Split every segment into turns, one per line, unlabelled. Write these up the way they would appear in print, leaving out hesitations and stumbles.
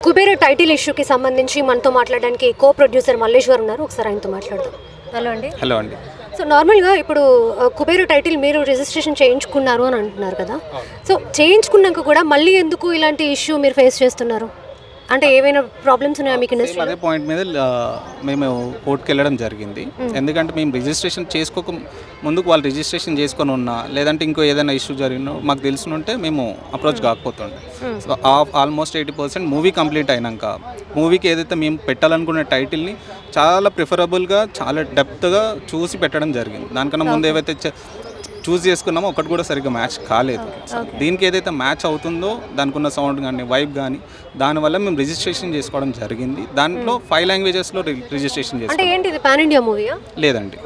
Kubera title ఇష్యూకి సంబంధించి మనతో మాట్లాడడానికి కో ప్రొడ్యూసర్ మల్లేష్ గారు ఉన్నారు. ఒకసారి ఆయనతో మాట్లాడదాం. హలో అండి.
హలో అండి.
సో నార్మల్గా ఇప్పుడు కుబేర టైటిల్ మీరు రిజిస్ట్రేషన్ చేయించుకున్నారు అని అంటున్నారు కదా. సో చేయించుకున్నాక కూడా మళ్ళీ ఎందుకు ఇలాంటి ఇష్యూ మీరు ఫేస్ చేస్తున్నారు? అంటే ఏమైనా ప్రాబ్లమ్స్ ఉన్నాయా మీకు ఇండస్ట్రీ?
అదే పాయింట్ మీద మేము కోర్టుకి వెళ్ళడం జరిగింది. ఎందుకంటే మేము రిజిస్ట్రేషన్ చేసుకోక ముందుకు వాళ్ళు రిజిస్ట్రేషన్ చేసుకొని ఉన్నా లేదంటే ఇంకో ఏదైనా ఇష్యూ జరిగినా మాకు తెలిసినుంటే మేము అప్రోచ్ కాకపోతుండే. సో ఆల్మోస్ట్ 80% మూవీ కంప్లీట్ అయినాక మూవీకి ఏదైతే మేము పెట్టాలనుకున్న టైటిల్ని చాలా ప్రిఫరబుల్గా చాలా డెప్త్గా చూసి పెట్టడం జరిగింది. దానికన్నా ముందు ఏవైతే చూస్ చేసుకున్నామో ఒకటి కూడా సరిగ్గా మ్యాచ్ కాలేదు. దీనికి ఏదైతే మ్యాచ్ అవుతుందో దానికి ఉన్న సౌండ్ కానీ వైబ్ కానీ దానివల్ల మేము రిజిస్ట్రేషన్ చేసుకోవడం జరిగింది. దాంట్లో 5 లాంగ్వేజెస్లో రిజిస్ట్రేషన్ చేసుకున్నాం.
అంటే ఏంటి ఇది పాన్ ఇండియా మూవీయా?
లేదండి,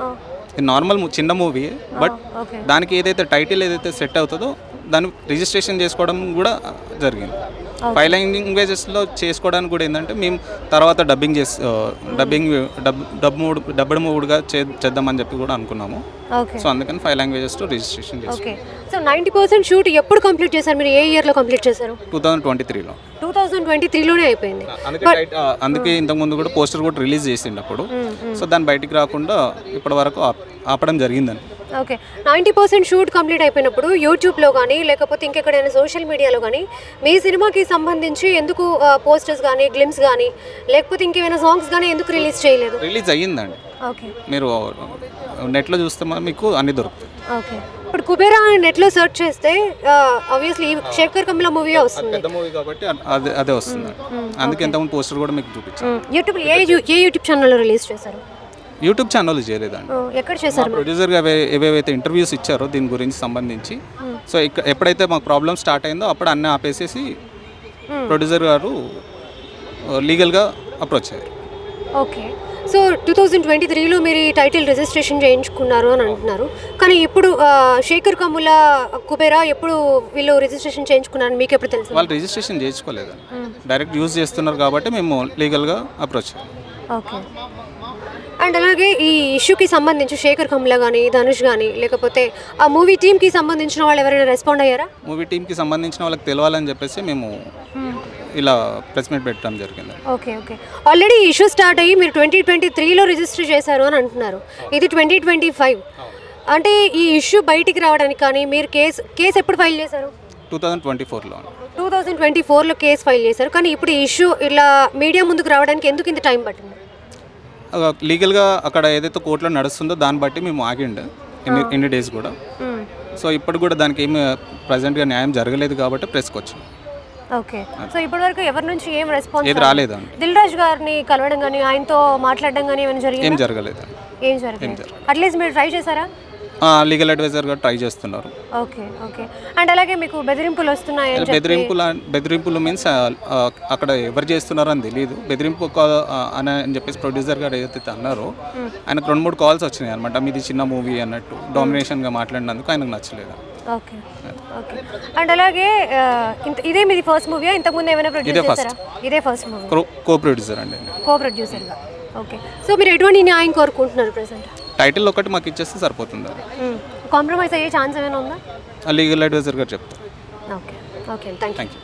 ఇది నార్మల్ చిన్న మూవీ. బట్ దానికి ఏదైతే టైటిల్ ఏదైతే సెట్ అవుతుందో దాన్ని రిజిస్ట్రేషన్ చేసుకోవడం కూడా జరిగింది. 5 లాంగ్వేజెస్లో చేసుకోవడానికి కూడా ఏంటంటే మేము తర్వాత డబ్బుడు మూడుగా చేద్దామని చెప్పి కూడా అనుకున్నాము. సో అందుకని 5 లాంగ్వేజెస్లో రిజిస్ట్రేషన్ చేస్తాం.
సో 90% షూట్ ఎప్పుడు కంప్లీట్ చేశారు? మీరు ఏ ఇయర్లో కంప్లీట్ చేశారు?
2023లో.
2023లోనే అయిపోయింది.
అందుకే ఇంతకుముందు కూడా పోస్టర్ కూడా రిలీజ్ చేసిండు అప్పుడు. సో దాన్ని బయటికి రాకుండా ఇప్పటి వరకు ఆపడం జరిగిందని.
ఓకే, 90% షూట్ కంప్లీట్ అయిపోయినప్పుడు యూట్యూబ్లో కానీ లేకపోతే ఇంకెక్కడైనా సోషల్ మీడియాలో కానీ మీ సినిమాకి సంబంధించి ఎందుకు పోస్టర్స్ కానీ గ్లిమ్స్ కానీ లేకపోతే ఇంకేమైనా సాంగ్స్ కానీ ఎందుకు రిలీజ్ చేయలేదు?
రిలీజ్ అయ్యిందండి.
ఓకే,
మీరు నెట్లో చూస్తే మీకు అన్ని దొరుకుతాయి.
ఓకే, ఇప్పుడు కుబేరా నెట్లో సెర్చ్ చేస్తే ఆబ్వియస్లీ శేఖర్ కమ్ముల మూవీ వస్తుంది.
పెద్ద మూవీ కాబట్టి అదే వస్తుంది. అందుకే ఎంతమంది పోస్టర్ కూడా మీకు చూపించాను.
యూట్యూబ్ ఏ యూట్యూబ్ ఛానల్లో రిలీజ్ చేశారు?
యూట్యూబ్ ఛానల్ చేయలేదండి.
ఎక్కడ చేశారు?
ప్రొడ్యూసర్గా ఏవేవైతే ఇంటర్వ్యూస్ ఇచ్చారో దీని గురించి సంబంధించి, సో ఎప్పుడైతే మాకు ప్రాబ్లం స్టార్ట్ అయిందో అప్పుడు అన్నీ ఆపేసేసి ప్రొడ్యూసర్ గారు లీగల్గా అప్రోచ్ అయ్యారు.
ఓకే, సో 2023లో మీరు ఈ టైటిల్ రిజిస్ట్రేషన్ చేయించుకున్నారు అని అంటున్నారు. కానీ ఇప్పుడు శేఖర్ కమ్ముల కుబేరా ఎప్పుడు వీళ్ళు రిజిస్ట్రేషన్ చేయించుకున్నారని మీకు ఎప్పుడు తెలుసు?
వాళ్ళు రిజిస్ట్రేషన్ చేయించుకోలేదండి, డైరెక్ట్ యూజ్ చేస్తున్నారు కాబట్టి మేము లీగల్గా అప్రోచ్ అయ్యాం.
ఓకే, అండ్ అలాగే ఈ ఇష్యూకి సంబంధించి శేఖర్ కమ్ముల కానీ ధనుష్ కానీ లేకపోతే ఆ మూవీ టీమ్కి సంబంధించిన వాళ్ళు ఎవరైనా రెస్పాండ్ అయ్యారా?
మూవీ టీమ్కి సంబంధించిన వాళ్ళకి తెలవాలని చెప్పేసి మేము ఇలా ప్రెస్ మీట్ పెట్టడం జరిగింది.
Okay, okay, already issue start అయ్యి మీరు 2023లో రిజిస్టర్ చేశారు అని అంటున్నారు. ఇది 2025. అంటే ఈ ఇష్యూ బయటికి రావడానికి కానీ మీరు కేసు ఎప్పుడు ఫైల్ చేశారు?
2024లో.
2024లో కేసు ఫైల్ చేశారు. కానీ ఇప్పుడు ఈ ఇష్యూ ఇలా మీడియా ముందుకు రావడానికి ఎందుకు ఇంత టైం పట్టింది?
లీగల్గా అక్కడ ఏదైతే కోర్టులో నడుస్తుందో దాన్ని బట్టి మేము ఆగిండు ఎన్ని డేస్ కూడా. సో ఇప్పుడు కూడా దానికి ఏమి ప్రజెంట్గా న్యాయం జరగలేదు కాబట్టి ప్రెస్కి వచ్చాం.
ఓకే, సో ఇప్పటివరకు ఎవరి నుంచి ఏం రెస్పాన్స్
ఏది రాలేదండి.
దిల్ రాజు గారిని కలవడం కానీ ఆయనతో మాట్లాడడం కానీ ఏమైనా జరిగింది?
ఏం జరగలేదు.
ఏం జరగలేదు. అట్లీస్ట్ మీరు ట్రై చేశారా?
లీగల్ అడ్వైజర్గా ట్రై చేస్తున్నారు.
ఓకే, ఓకే, అండ్ అలాగే మీకు బెదిరింపులు వస్తున్నాయి?
బెదిరింపులు మీన్స్ అక్కడ ఎవరు చేస్తున్నారో అని తెలియదు. బెదిరింపు అని చెప్పేసి ప్రొడ్యూసర్ గారు ఏదైతే అన్నారో ఆయనకు 2-3 కాల్స్ వచ్చినాయి అనమాట. మీది చిన్న మూవీ అన్నట్టు డామినేషన్గా మాట్లాడినందుకు ఆయనకు నచ్చలేదు.
ఓకే, ఓకే, అండ్ అలాగే ఇదే మీది ఫస్ట్ మూవీయా? ఇంతకుముందు ఏమైనా ప్రొడ్యూస్ చేశారా? ఇదే ఫస్ట్ మూవీ.
కో ప్రొడ్యూసర్ అండి.
కో ప్రొడ్యూసర్గా. ఓకే, సో మీరు ఎటువంటి న్యాయం కోరుకుంటున్నారు ప్రెసెంట్?
టైటిల్ ఒకటి మాకు ఇచ్చేస్తే సరిపోతుంది.
కాంప్రమైజ్ అయ్యే ఛాన్స్ ఏమైనా ఉందా?
లీగల్ అడ్వైజర్ గారు చెప్తారు.
Okay, okay, thank you.